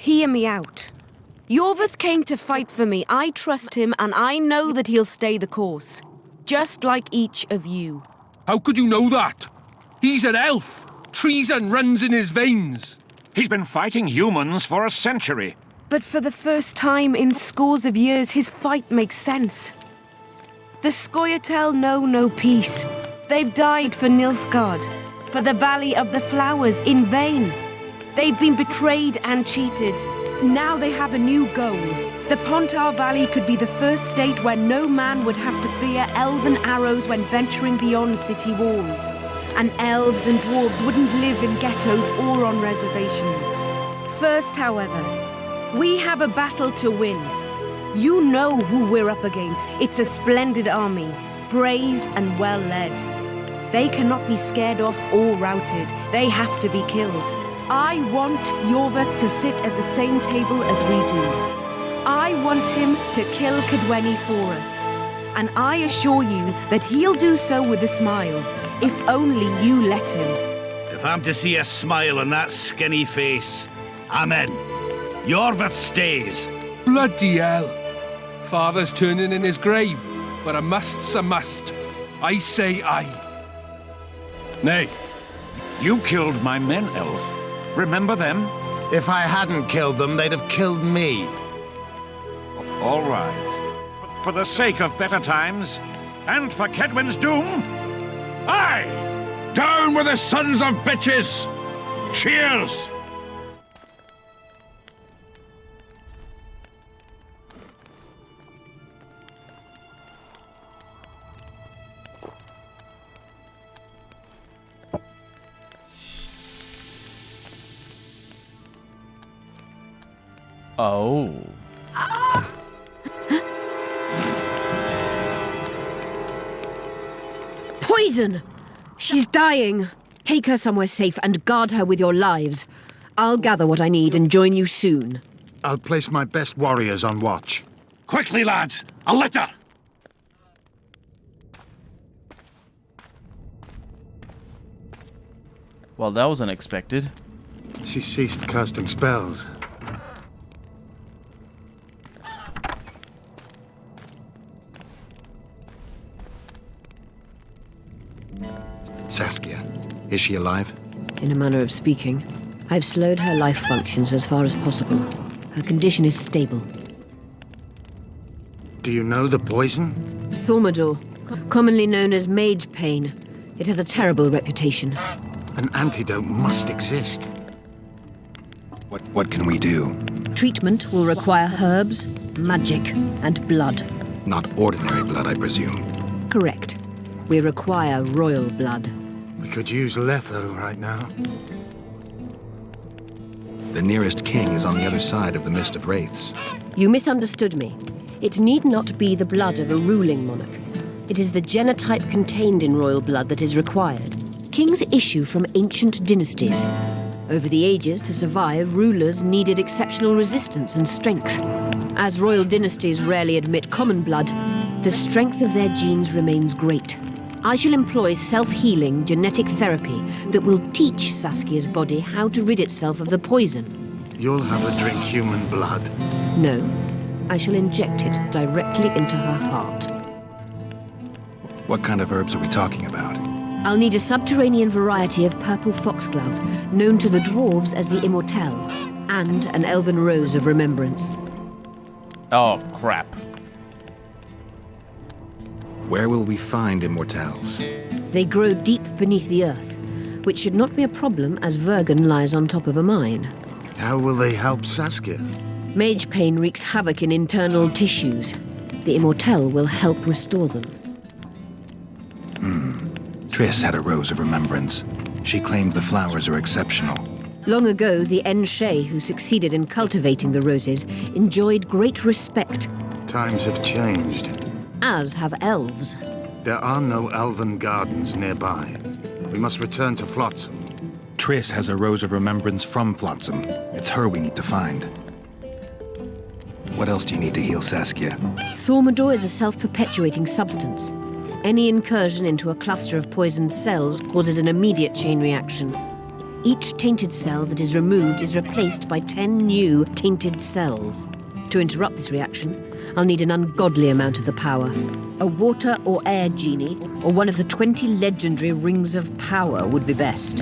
Hear me out. Yorvith came to fight for me. I trust him, and I know that he'll stay the course. Just like each of you. How could you know that? He's an elf. Treason runs in his veins. He's been fighting humans for a century. But for the first time in scores of years, his fight makes sense. The Scoia'tael know no peace. They've died for Nilfgaard, for the Valley of the Flowers, in vain. They've been betrayed and cheated. Now they have a new goal. The Pontar Valley could be the first state where no man would have to fear elven arrows when venturing beyond city walls. And elves and dwarves wouldn't live in ghettos or on reservations. First, however, we have a battle to win. You know who we're up against. It's a splendid army, brave and well-led. They cannot be scared off or routed. They have to be killed. I want Yorvith to sit at the same table as we do. I want him to kill Cadweni for us. And I assure you that he'll do so with a smile, if only you let him. If I'm to see a smile on that skinny face, I'm in. Yorvith stays. Bloody hell. Father's turning in his grave, but a must's a must. I say aye. Nay, you killed my men, Elf. Remember them? If I hadn't killed them, they'd have killed me. All right. For the sake of better times, and for Kedwen's doom, aye! Down with the sons of bitches! Cheers! Oh. Poison! She's dying. Take her somewhere safe and guard her with your lives. I'll gather what I need and join you soon. I'll place my best warriors on watch. Quickly, lads! A litter! Well, that was unexpected. She ceased casting spells. Saskia, is she alive? In a manner of speaking, I've slowed her life functions as far as possible. Her condition is stable. Do you know the poison? Thaumadour, commonly known as mage pain. It has a terrible reputation. An antidote must exist. What can we do? Treatment will require herbs, magic, and blood. Not ordinary blood, I presume. Correct. We require royal blood. We could use Letho right now. The nearest king is on the other side of the Mist of Wraiths. You misunderstood me. It need not be the blood of a ruling monarch. It is the genotype contained in royal blood that is required. Kings issue from ancient dynasties. Over the ages, to survive, rulers needed exceptional resistance and strength. As royal dynasties rarely admit common blood, the strength of their genes remains great. I shall employ self-healing genetic therapy that will teach Saskia's body how to rid itself of the poison. You'll have her drink human blood. No, I shall inject it directly into her heart. What kind of herbs are we talking about? I'll need a subterranean variety of purple foxglove, known to the dwarves as the Immortelle, and an elven rose of remembrance. Oh, crap. Where will we find immortals? They grow deep beneath the earth, which should not be a problem as Vergen lies on top of a mine. How will they help Saskia? Mage pain wreaks havoc in internal tissues. The Immortelle will help restore them. Triss had a rose of remembrance. She claimed the flowers are exceptional. Long ago, the Enshe, who succeeded in cultivating the roses, enjoyed great respect, Times have changed. as have elves. There are no elven gardens nearby. We must return to Flotsam. Triss has a rose of remembrance from Flotsam. It's her we need to find. What else do you need to heal Saskia? Thaumadour is a self-perpetuating substance. Any incursion into a cluster of poisoned cells causes an immediate chain reaction. Each tainted cell that is removed is replaced by 10 new tainted cells. To interrupt this reaction, I'll need an ungodly amount of the power. A water or air genie, or one of the 20 legendary rings of power would be best.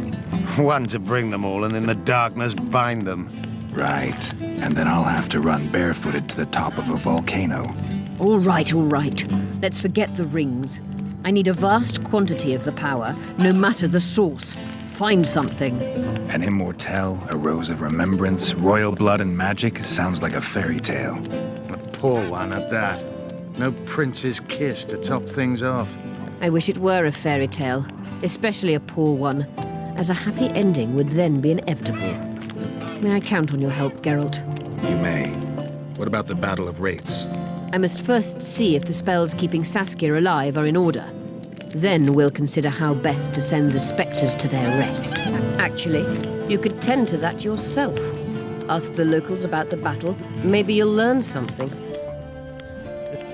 One to bring them all and in the darkness bind them. Right. And then I'll have to run barefooted to the top of a volcano. All right, all right. Let's forget the rings. I need a vast quantity of the power, no matter the source. Find something. An immortelle, a rose of remembrance, royal blood and magic sounds like a fairy tale. A poor one at that. No prince's kiss to top things off. I wish it were a fairy tale, especially a poor one, as a happy ending would then be inevitable. May I count on your help, Geralt? You may. What about the Battle of Wraiths? I must first see if the spells keeping Saskia alive are in order. Then we'll consider how best to send the spectres to their rest. Actually, you could tend to that yourself. Ask the locals about the battle. Maybe you'll learn something.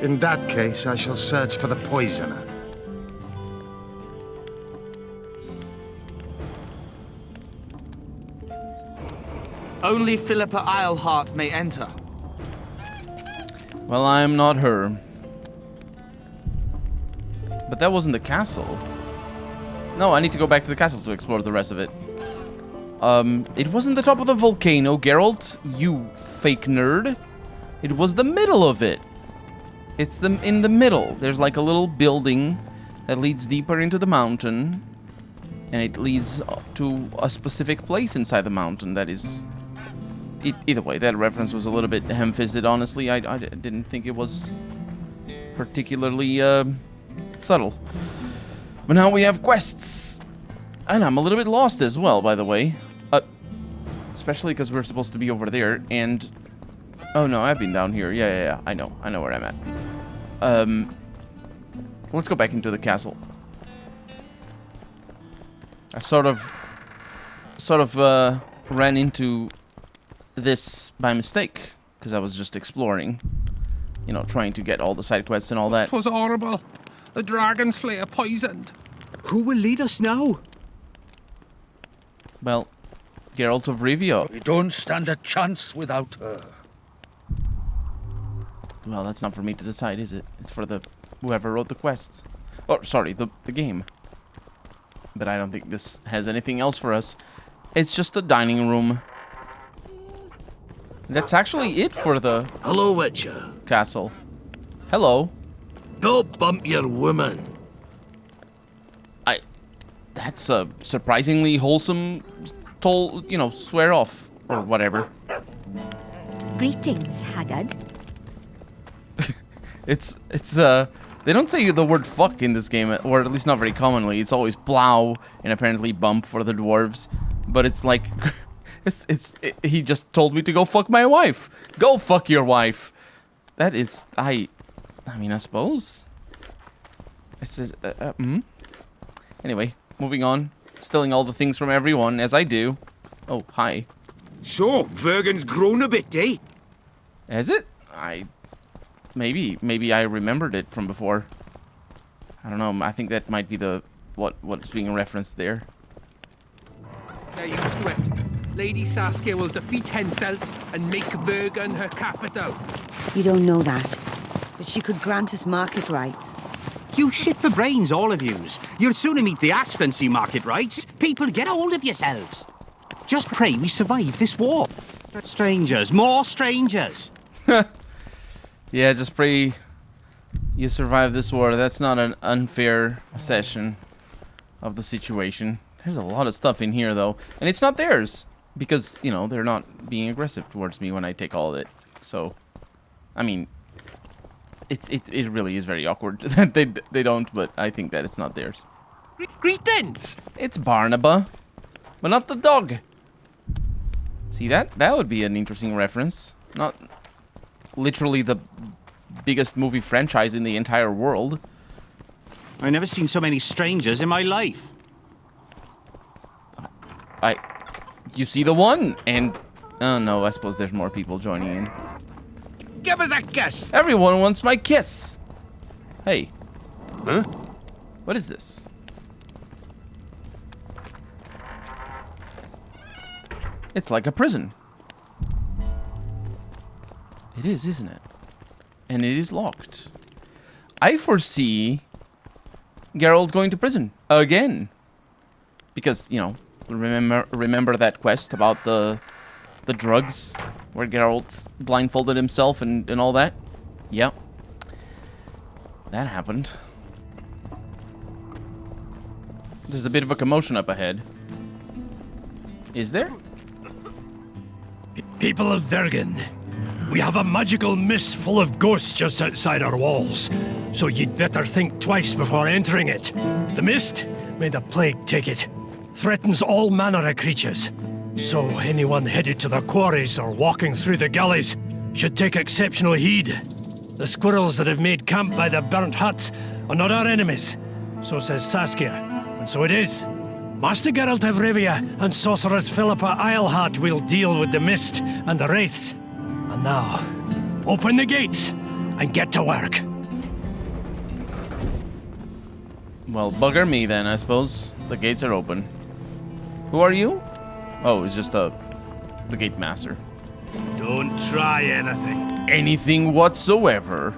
In that case, I shall search for the poisoner. Only Philippa Eilhart may enter. Well, I am not her. But that wasn't the castle. No, I need to go back to the castle to explore the rest of it. It wasn't the top of the volcano, Geralt, you fake nerd. It was the middle of it. It's in the middle. There's like a little building that leads deeper into the mountain. And it leads to a specific place inside the mountain that is... Either way, that reference was a little bit ham-fisted, honestly. I didn't think it was particularly subtle. But now we have quests. And I'm a little bit lost as well, by the way. Especially because we're supposed to be over there. And... Oh, no, I've been down here. Yeah. I know where I'm at. Let's go back into the castle. I sort of ran into this by mistake, because I was just exploring, you know, trying to get all the side quests and all that. It was horrible. The dragon slayer poisoned. Who will lead us now? Well, Geralt of Rivia. We don't stand a chance without her. Well, that's not for me to decide, is it? It's for the whoever wrote the quests. Oh, sorry, the game. But I don't think this has anything else for us. It's just a dining room. That's actually it for the Hello, Witcher. castle. Hello. Go bump your woman. That's a surprisingly wholesome, swear off or whatever. Greetings, Haggard. It's they don't say the word fuck in this game, or at least not very commonly. It's always plow and apparently bump for the dwarves. But it's like, he just told me to go fuck my wife. Go fuck your wife. That is, I mean, I suppose. This is, Anyway, moving on. Stealing all the things from everyone, as I do. Oh, hi. So, Vergen's grown a bit, eh? Has it? Maybe I remembered it from before. I don't know. I think that might be what's being referenced there. They're used to it. Lady Saskia will defeat Hensel and make Vergen her capital. You don't know that, but she could grant us market rights. You shit for brains, all of yous. You'll sooner meet the axe than see market rights. People, get a hold of yourselves. Just pray we survive this war. Strangers, more strangers. Yeah, just pray you survive this war. That's not an unfair assessment of the situation. There's a lot of stuff in here, though. And it's not theirs. Because, they're not being aggressive towards me when I take all of it. So, I mean, it really is very awkward that they don't, but I think that it's not theirs. Greetings! It's Barnaba, but not the dog. See, that would be an interesting reference. Not literally the biggest movie franchise in the entire world. I've never seen so many strangers in my life. You see the one, and... Oh, no, I suppose there's more people joining in. Give us a kiss. Everyone wants my kiss. Hey. Huh? What is this? It's like a prison. It is, isn't it? And it is locked. I foresee Geralt going to prison again. Because, you know, remember that quest about the drugs where Geralt blindfolded himself and all that? Yep. That happened. There's a bit of a commotion up ahead. Is there? People of Vergen, we have a magical mist full of ghosts just outside our walls, so you'd better think twice before entering it. The mist, may the plague take it, threatens all manner of creatures. So anyone headed to the quarries or walking through the gullies should take exceptional heed. The squirrels that have made camp by the burnt huts are not our enemies, so says Saskia, and so it is. Master Geralt of Rivia and Sorceress Philippa Eilhart will deal with the mist and the wraiths. And now, open the gates and get to work. Well, bugger me then, I suppose. The gates are open. Who are you? Oh, it's just the gate master. Don't try anything. Anything whatsoever.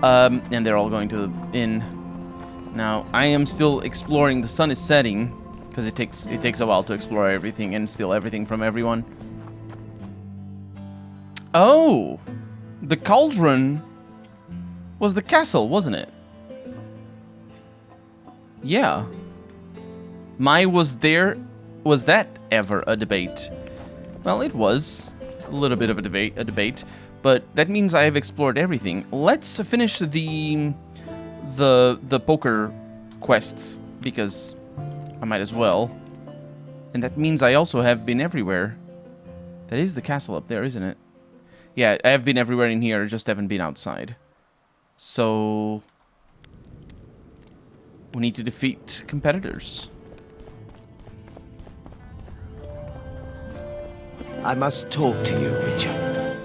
And they're all going to the inn. Now, I am still exploring. The sun is setting, because it takes a while to explore everything and steal everything from everyone. Oh! The cauldron was the castle, wasn't it? Yeah. Was that ever a debate? Well, it was a little bit of a debate, but that means I have explored everything. Let's finish the poker quests, because I might as well. And that means I also have been everywhere. That is the castle up there, isn't it? Yeah, I have been everywhere in here, just haven't been outside. So we need to defeat competitors. I must talk to you, Witcher.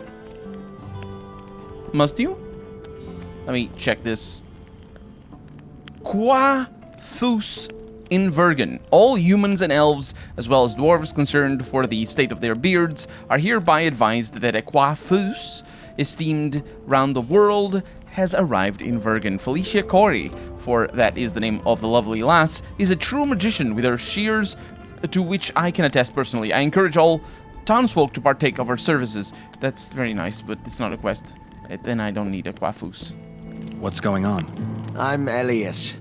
Must you? Let me check this. Qua fus in Vergen. All humans and elves, as well as dwarves concerned for the state of their beards, are hereby advised that a qua fus, esteemed round the world, has arrived in Vergen. Felicia Corey, for that is the name of the lovely lass, is a true magician with her shears, to which I can attest personally. I encourage all townsfolk to partake of her services. That's very nice, but it's not a quest. Then I don't need a qua fus. What's going on? I'm Elias,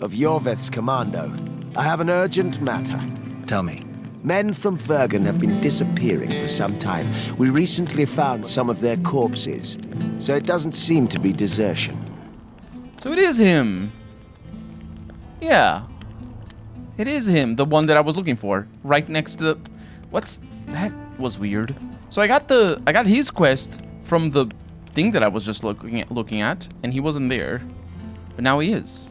of Yorveth's commando. I have an urgent matter. Tell me. Men from Vergen have been disappearing for some time. We recently found some of their corpses, so it doesn't seem to be desertion. So it is him. Yeah. It is him, the one that I was looking for. Right next to the... What's... That was weird. So I got his quest from the thing that I was just looking at, and he wasn't there. But now he is.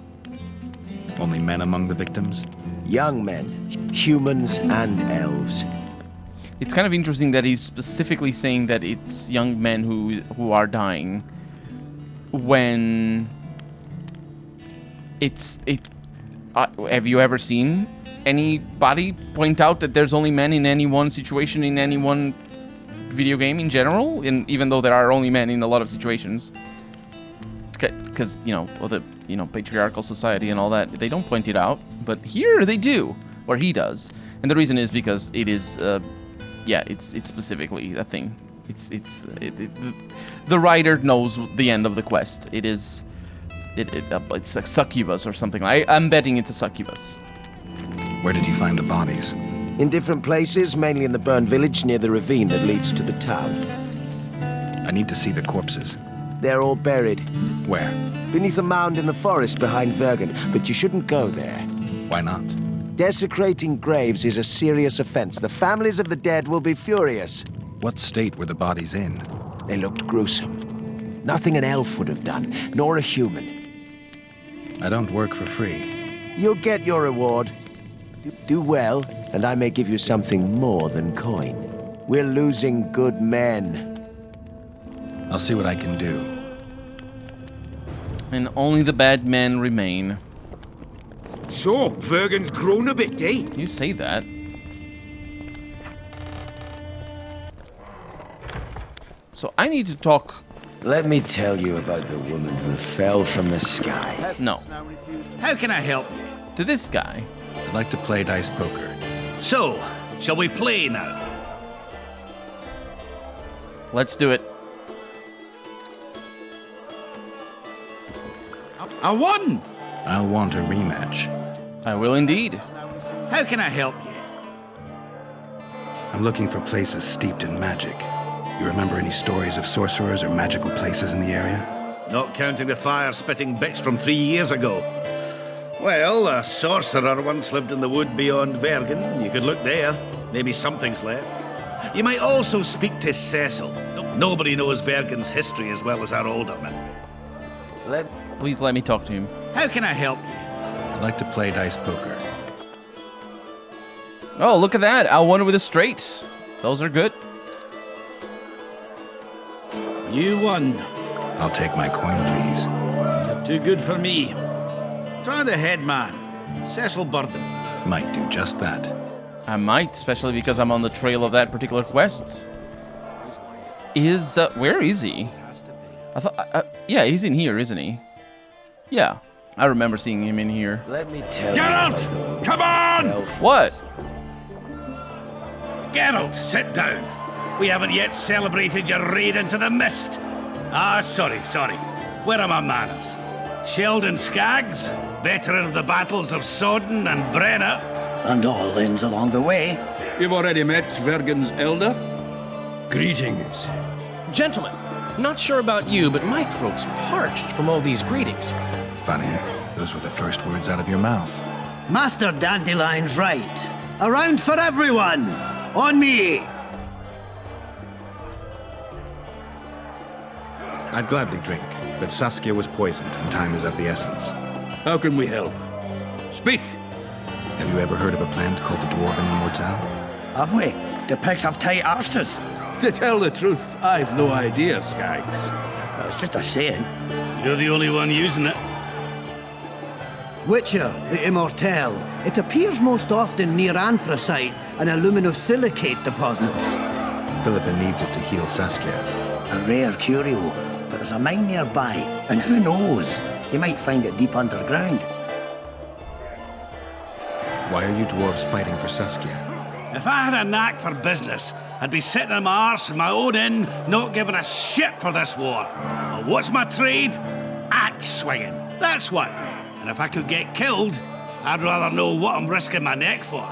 Only men among the victims? Young men, humans and elves. It's kind of interesting that he's specifically saying that it's young men who are dying when have you ever seen anybody point out that there's only men in any one situation in any one video game in general, even though there are only men in a lot of situations? Because, patriarchal society and all that, they don't point it out, but here they do, or he does. And the reason is because it is, it's specifically a thing. The writer knows the end of the quest. It's a succubus or something. I'm betting it's a succubus. Where did you find the bodies? In different places, mainly in the burned village near the ravine that leads to the town. I need to see the corpses. They're all buried. Where? Beneath a mound in the forest behind Vergen, but you shouldn't go there. Why not? Desecrating graves is a serious offense. The families of the dead will be furious. What state were the bodies in? They looked gruesome. Nothing an elf would have done, nor a human. I don't work for free. You'll get your reward. Do well, and I may give you something more than coin. We're losing good men. I'll see what I can do. And only the bad men remain. So, Vergen's grown a bit, eh? You say that. So I need to talk... Let me tell you about the woman who fell from the sky. No. How can I help you? To this guy. I'd like to play dice poker. So, shall we play now? Let's do it. I won! I'll want a rematch. I will indeed. How can I help you? I'm looking for places steeped in magic. You remember any stories of sorcerers or magical places in the area? Not counting the fire-spitting bits from 3 years ago. Well, a sorcerer once lived in the wood beyond Vergen. You could look there. Maybe something's left. You might also speak to Cecil. Nobody knows Vergen's history as well as our alderman. Please let me talk to him. How can I help you? I'd like to play dice poker. Oh, look at that. I won with a straight. Those are good. You won. I'll take my coin, please. Too good for me. Try the head man, Cecil Burden. Might do just that. I might, especially because I'm on the trail of that particular quest. Where is he? I thought, yeah, he's in here, isn't he? Yeah, I remember seeing him in here. Let me tell Geralt, come on! What? Geralt, sit down. We haven't yet celebrated your raid into the mist. Ah, sorry. Where are my manners? Sheldon Skaggs, veteran of the battles of Sodden and Brenna. And all inns along the way. You've already met Vergen's elder? Greetings. Gentlemen, not sure about you, but my throat's parched from all these greetings. Funny, those were the first words out of your mouth. Master Dandelion's right. Around for everyone. On me. I'd gladly drink, but Saskia was poisoned and time is of the essence. How can we help? Speak! Have you ever heard of a plant called the Dwarven Immortelle? Have we? The pigs have tight arses. To tell the truth, I've no idea, Skaggs. That's just a saying. You're the only one using it. Witcher, the Immortelle. It appears most often near anthracite and aluminosilicate deposits. Philippa needs it to heal Saskia. A rare curio, but there's a mine nearby, and who knows? You might find it deep underground. Why are you dwarves fighting for Saskia? If I had a knack for business, I'd be sitting on my arse in my own inn, not giving a shit for this war. But what's my trade? Axe swinging. That's what. And if I could get killed, I'd rather know what I'm risking my neck for.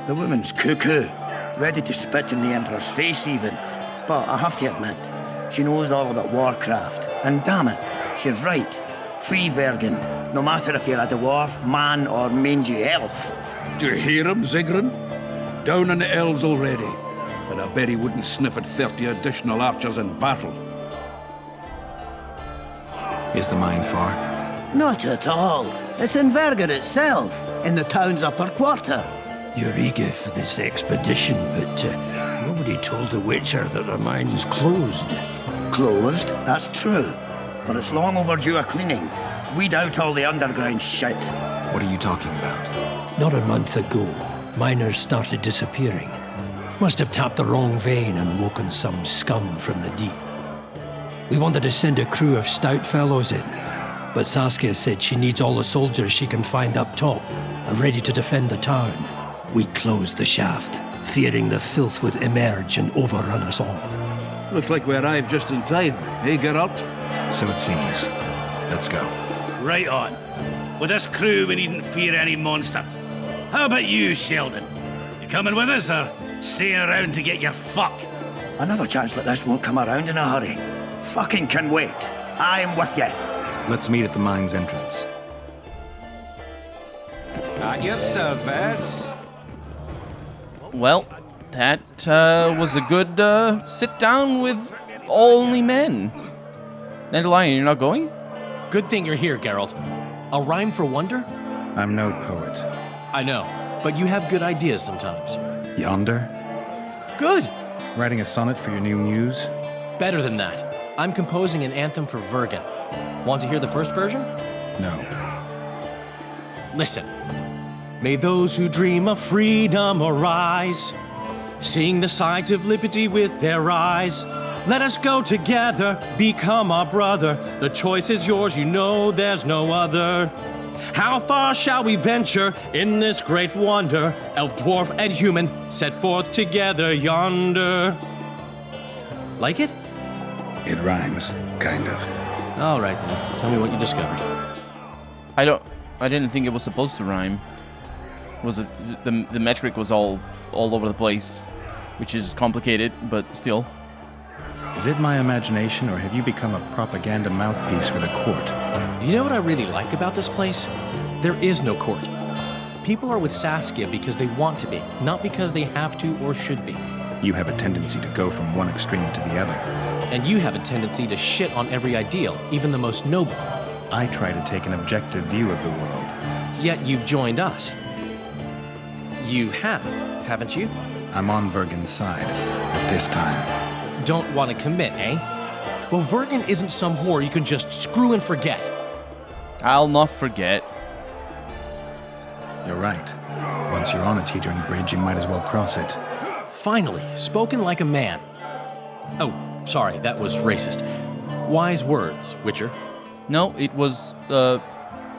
The woman's cuckoo, ready to spit in the Emperor's face even. But I have to admit, she knows all about warcraft. And damn it, she's right. Free Vergen, no matter if you're a dwarf, man, or mangy elf. Do you hear him, Zigrin? Down on the elves already. And I bet he wouldn't sniff at 30 additional archers in battle. Is the mine far? Not at all. It's in Vergen itself, in the town's upper quarter. You're eager for this expedition, but nobody told the Witcher that the mine's closed. Closed, that's true. But it's long overdue a cleaning. Weed out all the underground shit. What are you talking about? Not a month ago, miners started disappearing. Must have tapped the wrong vein and woken some scum from the deep. We wanted to send a crew of stout fellows in, but Saskia said she needs all the soldiers she can find up top and ready to defend the town. We closed the shaft, fearing the filth would emerge and overrun us all. Looks like we arrived just in time, eh, Geralt? So it seems. Let's go. Right on. With this crew, we needn't fear any monster. How about you, Sheldon? You coming with us, or staying around to get your fuck? Another chance like this won't come around in a hurry. Fucking can wait. I'm with you. Let's meet at the mine's entrance. At your service. Well, that was a good sit down with only men. Dandelion, you're not going? Good thing you're here, Geralt. A rhyme for wonder? I'm no poet. I know, but you have good ideas sometimes. Yonder? Good! Writing a sonnet for your new muse? Better than that. I'm composing an anthem for Vergen. Want to hear the first version? No. Listen. May those who dream of freedom arise. seeing the sight of liberty with their eyes. Let us go together, become our brother. The choice is yours, you know there's no other. How far shall we venture in this great wonder? Elf, dwarf, and human set forth together yonder. Like it? It rhymes, kind of. All right then, tell me what you discovered. I didn't think it was supposed to rhyme. The metric was all over the place, which is complicated, but still. Is it my imagination, or have you become a propaganda mouthpiece for the court? You know what I really like about this place? There is no court. People are with Saskia because they want to be, not because they have to or should be. You have a tendency to go from one extreme to the other. And you have a tendency to shit on every ideal, even the most noble. I try to take an objective view of the world. Yet you've joined us. You have, haven't you? I'm on Vergen's side, at this time. Don't want to commit, eh? Well, Vergen isn't some whore you can just screw and forget. I'll not forget. You're right. Once you're on a teetering bridge, you might as well cross it. Finally, spoken like a man. Oh, sorry, that was racist. Wise words, Witcher. No, it was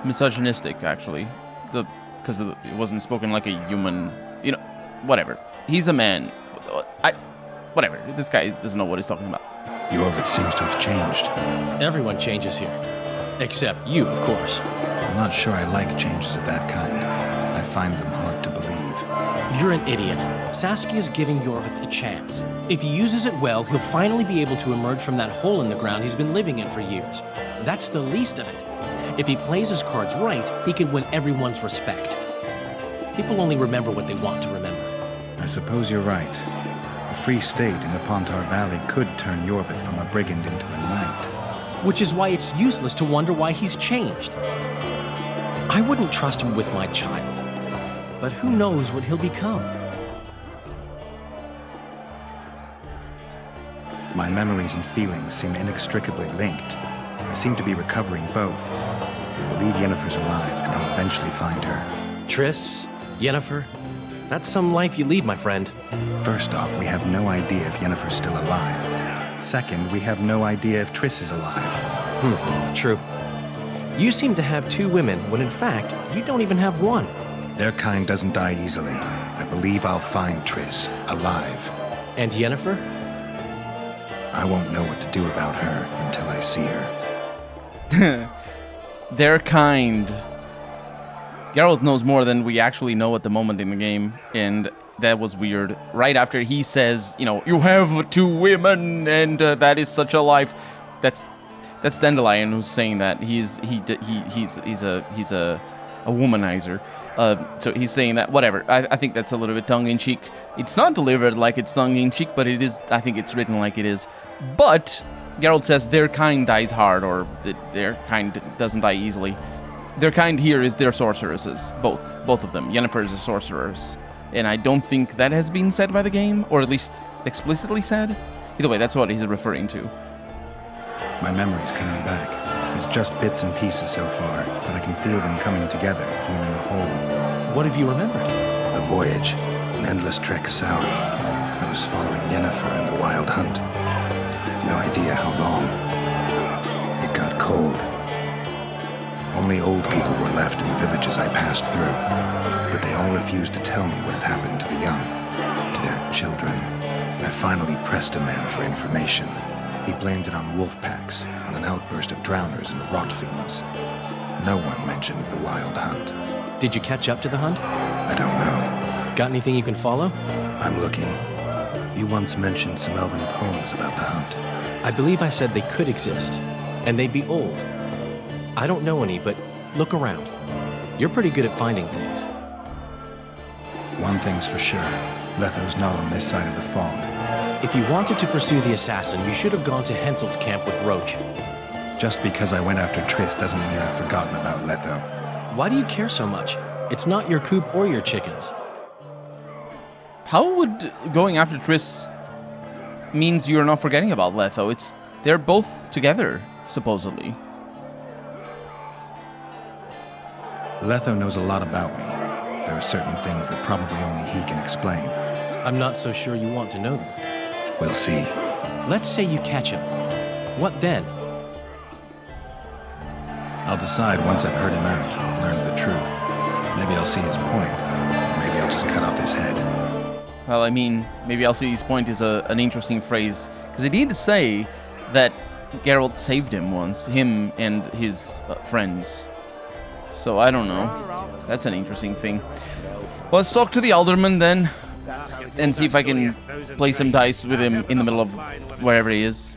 misogynistic, actually. Because it wasn't spoken like a human. You know, whatever. He's a man. Whatever. This guy doesn't know what he's talking about. Yorvith seems to have changed. Everyone changes here. Except you, of course. I'm not sure I like changes of that kind. I find them hard to believe. You're an idiot. Saskia's giving Yorvith a chance. If he uses it well, he'll finally be able to emerge from that hole in the ground he's been living in for years. That's the least of it. If he plays his cards right, he can win everyone's respect. People only remember what they want to remember. I suppose you're right. A free state in the Pontar Valley could turn Yorvith from a brigand into a knight. Which is why it's useless to wonder why he's changed. I wouldn't trust him with my child. But who knows what he'll become? My memories and feelings seem inextricably linked. I seem to be recovering both. I believe Yennefer's alive, and I'll eventually find her. Triss, Yennefer, that's some life you lead, my friend. First off, we have no idea if Yennefer's still alive. Second, we have no idea if Triss is alive. True. You seem to have two women, when in fact, you don't even have one. Their kind doesn't die easily. I believe I'll find Triss, alive. And Yennefer? I won't know what to do about her until I see her. Their kind. Geralt knows more than we actually know at the moment in the game, and that was weird. Right after he says, you know, you have two women, and that is such a life. That's Dandelion who's saying that. He's a womanizer. So he's saying that. Whatever. I think that's a little bit tongue-in-cheek. It's not delivered like it's tongue-in-cheek, but it is. I think it's written like it is. But Geralt says their kind dies hard, or their kind doesn't die easily. Their kind here is their sorceresses, both of them. Yennefer is a sorceress, and I don't think that has been said by the game, or at least explicitly said. Either way, that's what he's referring to. My memory's coming back. There's just bits and pieces so far, but I can feel them coming together, forming a whole. What have you remembered? A voyage, an endless trek south. I was following Yennefer in the wild hunt. I have no idea how long. It got cold. Only old people were left in the villages I passed through, but they all refused to tell me what had happened to the young, to their children. I finally pressed a man for information. He blamed it on wolf packs, on an outburst of drowners and rot fiends. No one mentioned the wild hunt. Did you catch up to the hunt? I don't know. Got anything you can follow? I'm looking. You once mentioned some elven poems about the hunt. I believe I said they could exist, and they'd be old. I don't know any, but look around. You're pretty good at finding things. One thing's for sure. Letho's not on this side of the fog. If you wanted to pursue the assassin, you should have gone to Henselt's camp with Roach. Just because I went after Triss doesn't mean I've forgotten about Letho. Why do you care so much? It's not your coop or your chickens. How would going after Triss means you're not forgetting about Letho? They're both together, supposedly. Letho knows a lot about me. There are certain things that probably only he can explain. I'm not so sure you want to know them. We'll see. Let's say you catch him. What then? I'll decide once I've heard him out, learned the truth. Maybe I'll see his point. Maybe I'll just cut off his head. Well, I mean, maybe I'll see his point is an interesting phrase. Because he did say that Geralt saved him once, him and his friends. So I don't know. That's an interesting thing. Well, let's talk to the alderman then, and see if I can play some dice with him in the middle of wherever he is.